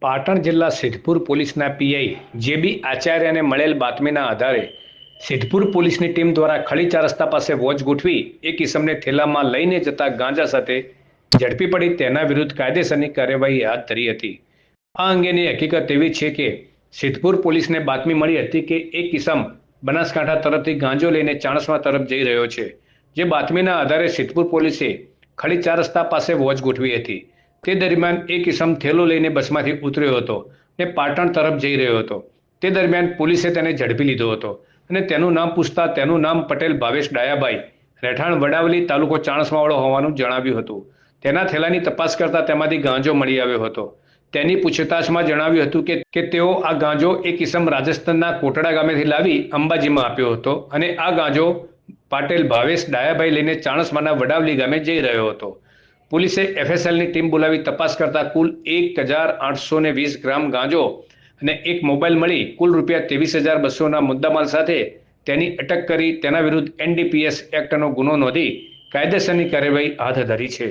પાટણ જિલ્લા સિદ્ધપુર પોલીસના પીઆઈ જેબી આચાર્યને મળેલ બાતમીના આધારે સિદ્ધપુર પોલીસની ટીમ દ્વારા ખળી 4 રસ્તા પાસે વોચ ગોઠવી એક ઇસમને ઠેલામાં લઈને જતા ગાંજા સાથે ઝડપી પડી તેના વિરુદ્ધ કાયદેસરની કાર્યવાહી હાથ ધરી હતી। આ અંગેની હકીકત એવી છે કે સિદ્ધપુર પોલીસને બાતમી મળી હતી કે એક ઇસમ બનાસકાંઠા તરફથી ગાંજો લઈને ચાણસ્મા તરફ જઈ રહ્યો છે। જે બાતમીના આધારે સિદ્ધપુર પોલીસે ખળી 4 રસ્તા પાસે વોચ ગોઠવી હતી। તે દરમિયાન એક ઇસમ થેલો લઈને બસમાંથી ઉતર્યો હતો અને પાટણ તરફ જઈ રહ્યો હતો। તે દરમિયાન પોલીસે તેને ઝડપી લીધો હતો અને તેનું નામ પૂછતા તેનું નામ પટેલ ભાવેશ ડાયાભાઈ, રહેઠાણ વડાવલી, તાલુકો ચાણસ્માવાળો હોવાનું જણાવ્યું હતું। તેના થેલાની તપાસ કરતા તેમાંથી ગાંજો મળી આવ્યો હતો। તેની પૂછતાછમાં જણાવ્યું હતું કે તેઓ આ ગાંજો એક ઇસમ રાજસ્થાનના કોટડા ગામેથી લાવી અંબાજીમાં આપ્યો હતો અને આ ગાંજો પટેલ ભાવેશ ડાયાભાઈ લઈને ચાણસ્માના વડાવલી ગામે જઈ રહ્યો હતો। પોલીસે એફએસએલની ટીમ બોલાવી તપાસ કરતા કુલ 1820 ગ્રામ ગાંજો અને એક મોબાઈલ મળી કુલ રૂપિયા 23,200ના મુદ્દામાલ સાથે તેની અટક કરી તેના વિરુદ્ધ એનડીપીએસ એક્ટનો ગુનો નોંધી કાયદેસરની કાર્યવાહી હાથ ધરી છે।